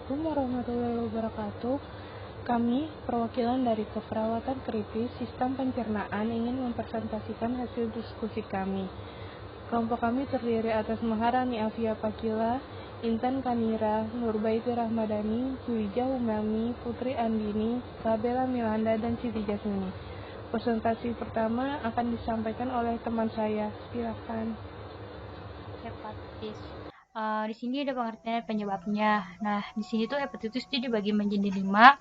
Assalamualaikum warahmatullahi wabarakatuh. Kami, perwakilan dari Keperawatan Kritis Sistem Pencernaan, ingin mempresentasikan hasil diskusi kami. Kelompok kami terdiri atas Maharani Afia Pakila, Intan Kanira, Nurbaiti Rahmadani, Juwija Umami, Putri Andini, Sabella Milanda, dan Siti Jasmini. Presentasi pertama akan disampaikan oleh teman saya. Silakan. Hepatitis. Di sini ada pengertian dan penyebabnya. Nah, di sini tuh hepatitis itu dibagi menjadi 5.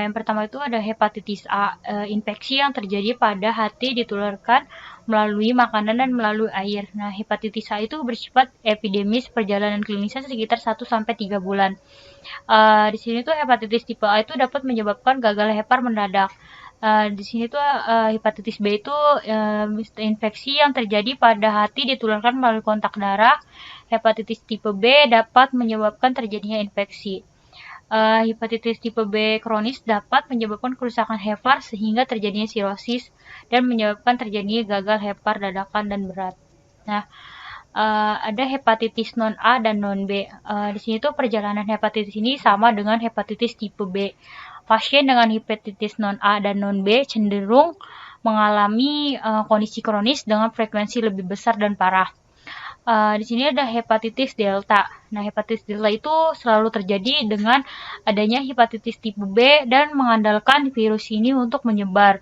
Yang pertama itu ada hepatitis A, infeksi yang terjadi pada hati ditularkan melalui makanan dan melalui air. Nah, hepatitis A itu bersifat epidemis, perjalanan klinisnya sekitar 1-3 bulan. Di sini tuh hepatitis tipe A itu dapat menyebabkan gagal hepar mendadak. Di sini tuh hepatitis B itu infeksi yang terjadi pada hati ditularkan melalui kontak darah. Hepatitis tipe B dapat menyebabkan terjadinya infeksi. Hepatitis tipe B kronis dapat menyebabkan kerusakan hepar sehingga terjadinya sirosis dan menyebabkan terjadinya gagal hepar dadakan dan berat. Nah, ada hepatitis non A dan non B. Di sini tuh perjalanan hepatitis ini sama dengan hepatitis tipe B. Pasien dengan hepatitis non A dan non B cenderung mengalami kondisi kronis dengan frekuensi lebih besar dan parah. Di sini ada hepatitis delta. Nah, hepatitis delta itu selalu terjadi dengan adanya hepatitis tipe B dan mengandalkan virus ini untuk menyebar.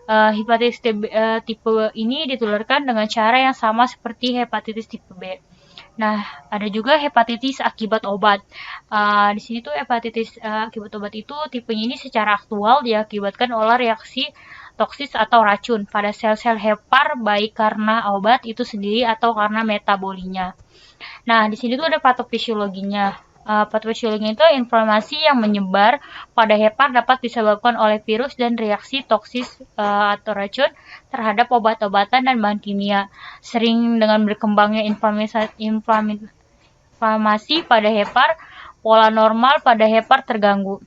Hepatitis tipe ini ditularkan dengan cara yang sama seperti hepatitis tipe B. Nah, ada juga hepatitis akibat obat. Di sini tuh hepatitis akibat obat itu tipenya ini secara aktual diakibatkan oleh reaksi toksis atau racun pada sel-sel hepar baik karena obat itu sendiri atau karena metabolinya. Nah, di sini tuh ada patofisiologinya. Patofisiologinya itu inflamasi yang menyebar pada hepar dapat disebabkan oleh virus dan reaksi toksis atau racun terhadap obat-obatan dan bahan kimia. Sering dengan berkembangnya inflamasi pada hepar, pola normal pada hepar terganggu.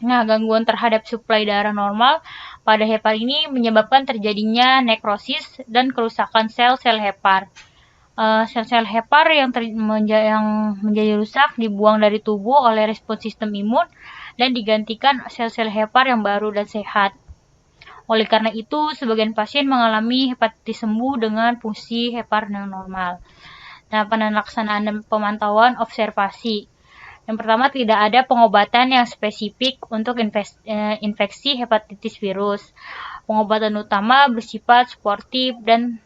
Nah, gangguan terhadap suplai darah normal pada hepar ini menyebabkan terjadinya nekrosis dan kerusakan sel-sel hepar. Sel-sel hepar yang menjadi rusak dibuang dari tubuh oleh respons sistem imun dan digantikan sel-sel hepar yang baru dan sehat. Oleh karena itu, sebagian pasien mengalami hepatitis sembuh dengan fungsi hepar yang normal. Nah, pelaksanaan dan pemantauan observasi. Yang pertama, tidak ada pengobatan yang spesifik untuk infeksi hepatitis virus. Pengobatan utama bersifat suportif dan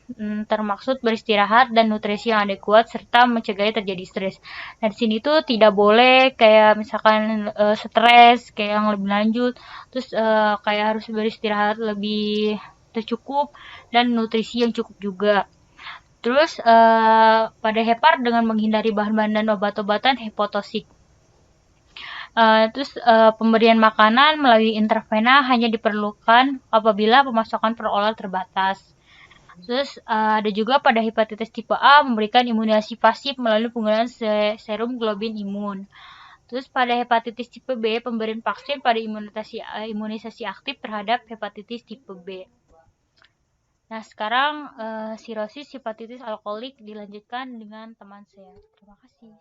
termaksud beristirahat dan nutrisi yang adekuat serta mencegah terjadi stres. Nah, di sini tuh tidak boleh kayak misalkan stres kayak yang lebih lanjut, terus kayak harus beristirahat lebih tercukup dan nutrisi yang cukup juga. Terus pada hepar dengan menghindari bahan-bahan dan obat-obatan hepatotoksik. Terus pemberian makanan melalui intravena hanya diperlukan apabila pemasukan per oral terbatas. Terus ada juga pada hepatitis tipe A memberikan imunisasi pasif melalui penggunaan serum globin imun. Terus pada hepatitis tipe B pemberian vaksin pada imunisasi aktif terhadap hepatitis tipe B. Nah, sekarang sirosis hepatitis alkoholik dilanjutkan dengan teman saya. Terima kasih.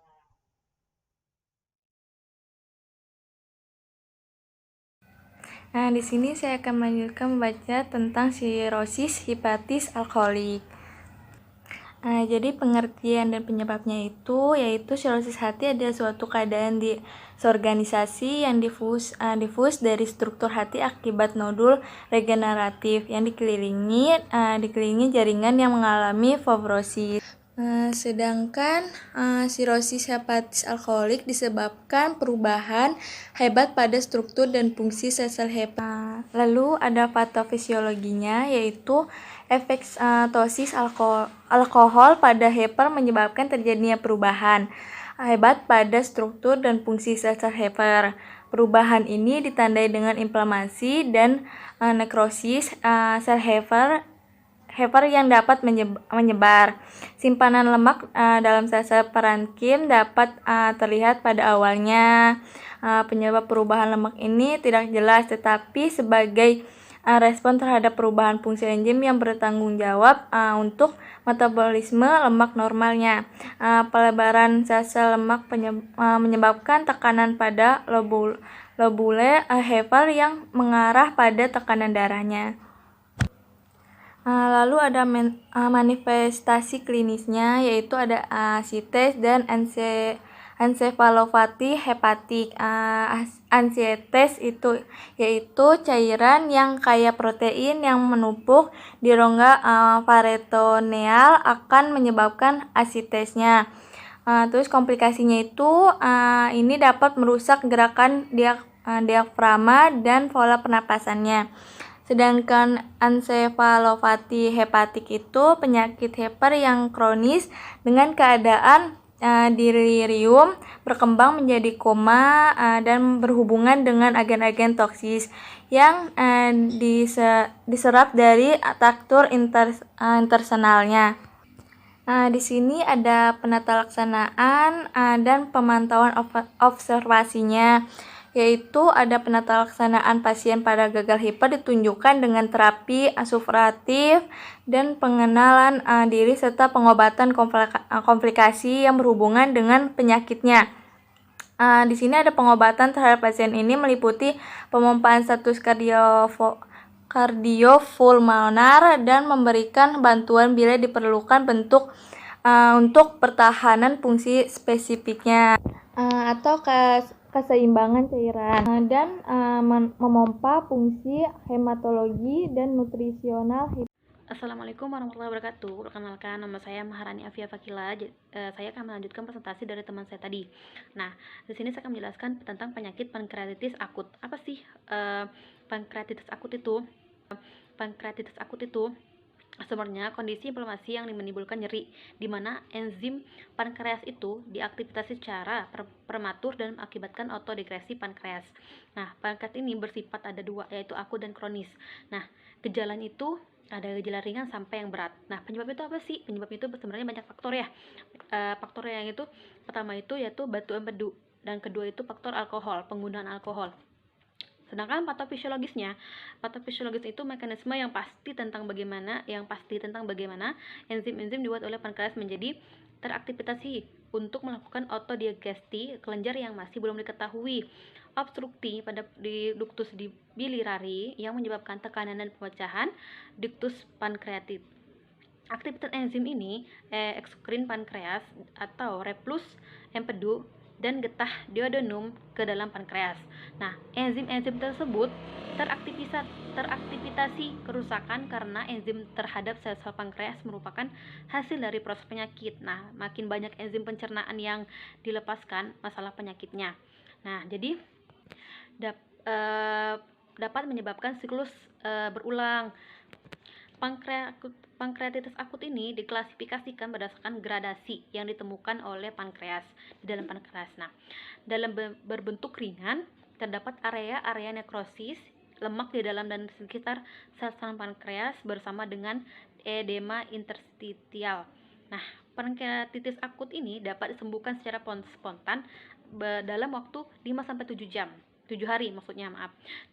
Nah, di sini saya akan melanjutkan membaca tentang sirosis hepatitis alkoholik. Nah, jadi pengertian dan penyebabnya yaitu sirosis hati adalah suatu keadaan disorganisasi yang difus dari struktur hati akibat nodul regeneratif yang dikelilingi jaringan yang mengalami fibrosis. Sedangkan sirosis hepatitis alkoholik disebabkan perubahan hebat pada struktur dan fungsi sel-sel hepar. Lalu ada patofisiologinya yaitu efek tosis alkohol pada hepar menyebabkan terjadinya perubahan hebat pada struktur dan fungsi sel-sel hepar. Perubahan ini ditandai dengan inflamasi dan nekrosis sel hepar yang dapat menyebar. Simpanan lemak dalam sel-sel parenkim dapat terlihat pada awalnya. Penyebab perubahan lemak ini tidak jelas, tetapi sebagai respon terhadap perubahan fungsi enzim yang bertanggung jawab untuk metabolisme lemak normalnya. Pelebaran sel-sel lemak menyebabkan tekanan pada lobule Hepal yang mengarah pada tekanan darahnya. Lalu ada manifestasi klinisnya, yaitu ada ascites dan encephalopati hepatik. Ascites itu yaitu cairan yang kaya protein yang menumpuk di rongga peritoneal akan menyebabkan ascitesnya. Terus komplikasinya itu ini dapat merusak gerakan diafragma dan pola pernapasannya. Sedangkan encephalopati hepatik itu penyakit hiper yang kronis dengan keadaan delirium, berkembang menjadi koma dan berhubungan dengan agen-agen toksis yang diserap dari traktur intestinalnya. Di sini ada penata laksanaan dan pemantauan observasinya, yaitu ada penata laksanaan pasien pada gagal hiper ditunjukkan dengan terapi supuratif dan pengenalan diri serta pengobatan komplikasi yang berhubungan dengan penyakitnya. Di sini ada pengobatan terhadap pasien ini meliputi pemompaan status kardiopulmonar dan memberikan bantuan bila diperlukan untuk pertahanan fungsi spesifiknya atau keseimbangan cairan dan memompa fungsi hematologi dan nutrisional. Assalamualaikum warahmatullahi wabarakatuh. Perkenalkan, nama saya Maharani Afia Fakila. Saya akan melanjutkan presentasi dari teman saya tadi. Nah, di sini saya akan menjelaskan tentang penyakit pankreatitis akut. Apa sih pankreatitis akut itu? Pankreatitis akut itu sebenarnya kondisi inflamasi yang menimbulkan nyeri, di mana enzim pankreas itu diaktifasi secara prematur dan mengakibatkan autodegresi pankreas. Nah, pankreas ini bersifat ada dua, yaitu akut dan kronis. Nah, gejalanya itu ada gejala ringan sampai yang berat. Nah, penyebab itu apa sih? Penyebab itu sebenarnya banyak faktor ya. Faktor yang itu pertama itu yaitu batu empedu, dan kedua itu faktor alkohol, penggunaan alkohol. Sedangkan patofisiologis itu mekanisme yang pasti tentang bagaimana enzim-enzim dibuat oleh pankreas menjadi teraktivasi untuk melakukan autodigesti kelenjar yang masih belum diketahui. Obstruksi pada di ductus biliary yang menyebabkan tekanan dan pemecahan ductus pankreatit. Aktivitas enzim ini ekskrin pankreas atau reflux empedu dan getah duodenum ke dalam pankreas. Nah, enzim-enzim tersebut teraktivasi kerusakan karena enzim terhadap sel-sel pankreas merupakan hasil dari proses penyakit. Nah, makin banyak enzim pencernaan yang dilepaskan, masalah penyakitnya. Nah, jadi dapat menyebabkan siklus berulang. Pankreatitis akut ini diklasifikasikan berdasarkan gradasi yang ditemukan oleh pankreas di dalam pankreas. Nah, dalam berbentuk ringan terdapat area nekrosis lemak di dalam dan sekitar sel-sel pankreas bersama dengan edema interstitial. Nah, pankreatitis akut ini dapat disembuhkan secara spontan dalam waktu 5-7 jam. 7 hari maksudnya,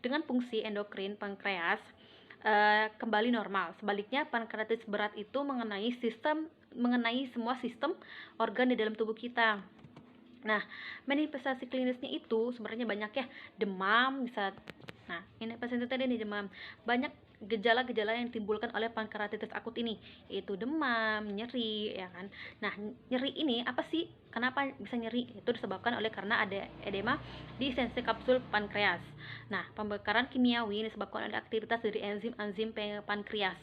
dengan fungsi endokrin pankreas kembali normal. Sebaliknya, pankreatitis berat itu mengenai semua sistem organ di dalam tubuh kita. Nah, manifestasi klinisnya itu sebenarnya banyak ya, demam bisa. Nah, ini pasien tadi nih demam. Banyak gejala-gejala yang ditimbulkan oleh pankreatitis akut ini, yaitu demam, nyeri, ya kan. Nah, nyeri ini apa sih? Kenapa bisa nyeri? Itu disebabkan karena ada edema di sensi kapsul pankreas. Nah, pembakaran kimiawi disebabkan oleh aktivitas dari enzim pankreas.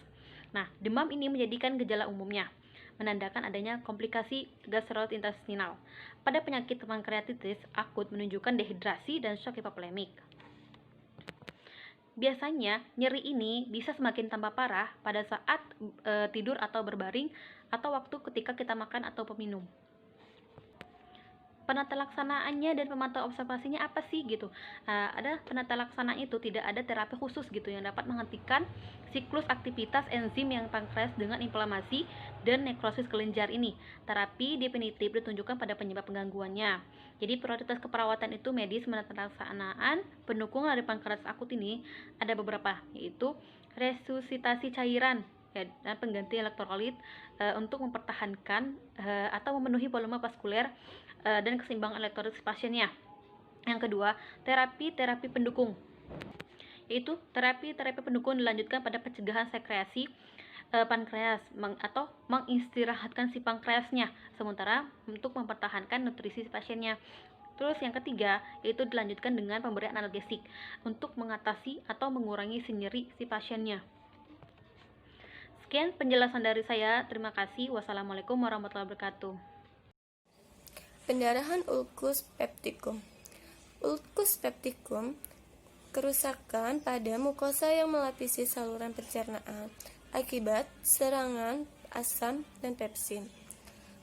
Nah, demam ini menjadikan gejala umumnya, menandakan adanya komplikasi gastrointestinal. Pada penyakit pankreatitis akut menunjukkan dehidrasi dan shock hipovolemik. Biasanya nyeri ini bisa semakin tambah parah pada saat tidur atau berbaring atau waktu ketika kita makan atau peminum. penata laksanaannya dan pemantauan observasinya apa sih gitu. Ada penata laksanaan itu tidak ada terapi khusus gitu yang dapat menghentikan siklus aktivitas enzim yang pankreas dengan inflamasi dan nekrosis kelenjar ini. Terapi definitif ditunjukkan pada penyebab penggangguannya. Jadi prioritas keperawatan itu medis penata laksanaan pendukung dari pankreas akut ini ada beberapa, yaitu resusitasi cairan ya, dan pengganti elektrolit untuk mempertahankan atau memenuhi volume vaskuler dan keseimbangan elektrolit pasiennya. Yang kedua, terapi pendukung, yaitu terapi pendukung dilanjutkan pada pencegahan sekresi pankreas atau mengistirahatkan si pankreasnya sementara untuk mempertahankan nutrisi pasiennya. Terus yang ketiga, yaitu dilanjutkan dengan pemberian analgesik untuk mengatasi atau mengurangi si nyeri si pasiennya. Sekian penjelasan dari saya. Terima kasih. Wassalamualaikum warahmatullahi wabarakatuh. Pendarahan ulkus peptikum. Ulkus peptikum kerusakan pada mukosa yang melapisi saluran pencernaan akibat serangan asam dan pepsin.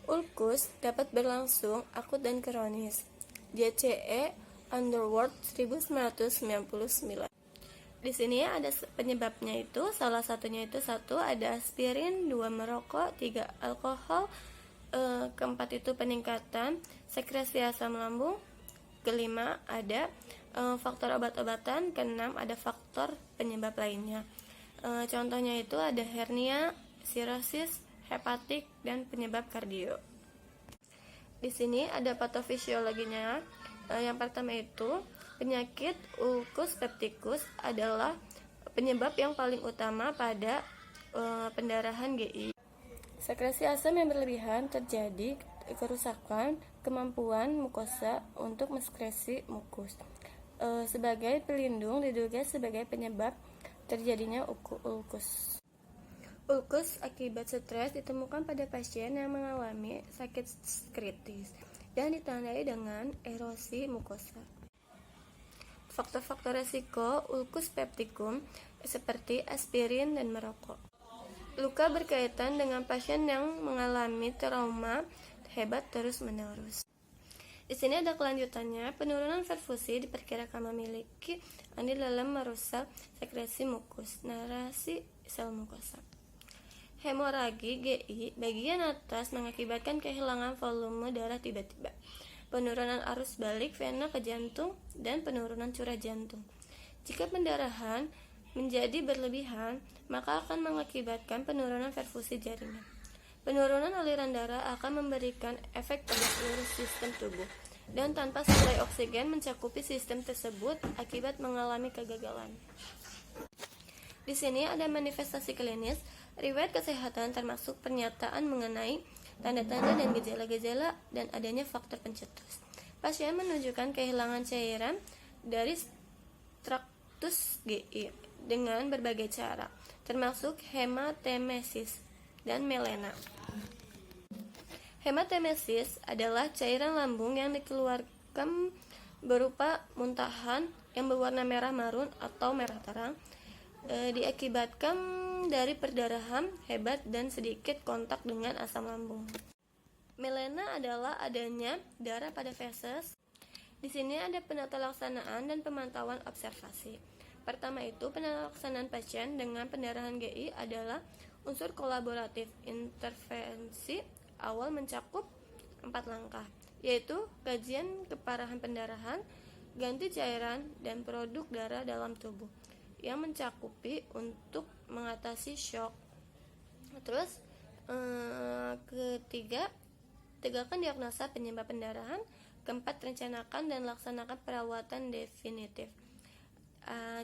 Ulkus dapat berlangsung akut dan kronis. JCE Underwood 1999. Di sini ada penyebabnya itu, salah satunya itu 1 ada aspirin, 2 merokok, 3 alkohol, keempat itu peningkatan sekresi asam lambung, kelima ada faktor obat-obatan, keenam ada faktor penyebab lainnya. Contohnya itu ada hernia, sirosis, hepatik, dan penyebab kardio. Di sini ada patofisiologinya. Yang pertama itu penyakit ulkus peptikus adalah penyebab yang paling utama pada pendarahan GI. Sekresi asam yang berlebihan terjadi kerusakan kemampuan mukosa untuk mensekresi mukus. Sebagai pelindung diduga sebagai penyebab terjadinya ulkus. Ulkus akibat stres ditemukan pada pasien yang mengalami sakit kritis dan ditandai dengan erosi mukosa. Faktor-faktor resiko ulkus peptikum seperti aspirin dan merokok. Luka berkaitan dengan pasien yang mengalami trauma hebat terus-menerus. Di sini ada kelanjutannya. Penurunan perfusi diperkirakan memiliki andil dalam merusak sekresi mukus, narasi sel mukosa. Hemoragi GI bagian atas mengakibatkan kehilangan volume darah tiba-tiba, penurunan arus balik vena ke jantung, dan penurunan curah jantung. Jika pendarahan menjadi berlebihan, maka akan mengakibatkan penurunan perfusi jaringan. Penurunan aliran darah akan memberikan efek pada seluruh sistem tubuh, dan tanpa suplai oksigen mencakupi sistem tersebut akibat mengalami kegagalan. Di sini ada manifestasi klinis, riwayat kesehatan termasuk pernyataan mengenai tanda-tanda dan gejala-gejala dan adanya faktor pencetus. Pasien menunjukkan kehilangan cairan dari traktus GI dengan berbagai cara, termasuk hematemesis dan melena. Hematemesis adalah cairan lambung yang dikeluarkan berupa muntahan yang berwarna merah marun atau merah terang, diakibatkan dari perdarahan hebat dan sedikit kontak dengan asam lambung. Melena adalah adanya darah pada feses. Di sini ada penata laksanaan dan pemantauan observasi. Pertama itu, penelaksanaan pasien dengan pendarahan GI adalah unsur kolaboratif. Intervensi awal mencakup 4 langkah, yaitu kajian keparahan pendarahan, ganti cairan, dan produk darah dalam tubuh yang mencakupi untuk mengatasi shock. Terus ketiga, tegakkan diagnosa penyebab pendarahan. Keempat, rencanakan dan laksanakan perawatan definitif.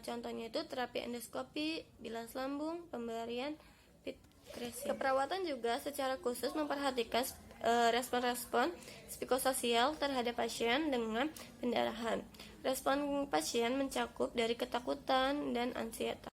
Contohnya itu terapi endoskopi, bilas lambung, pemberian pitresin. Keperawatan juga secara khusus memperhatikan respon-respon psikososial terhadap pasien dengan pendarahan. Respon pasien mencakup dari ketakutan dan ansietas.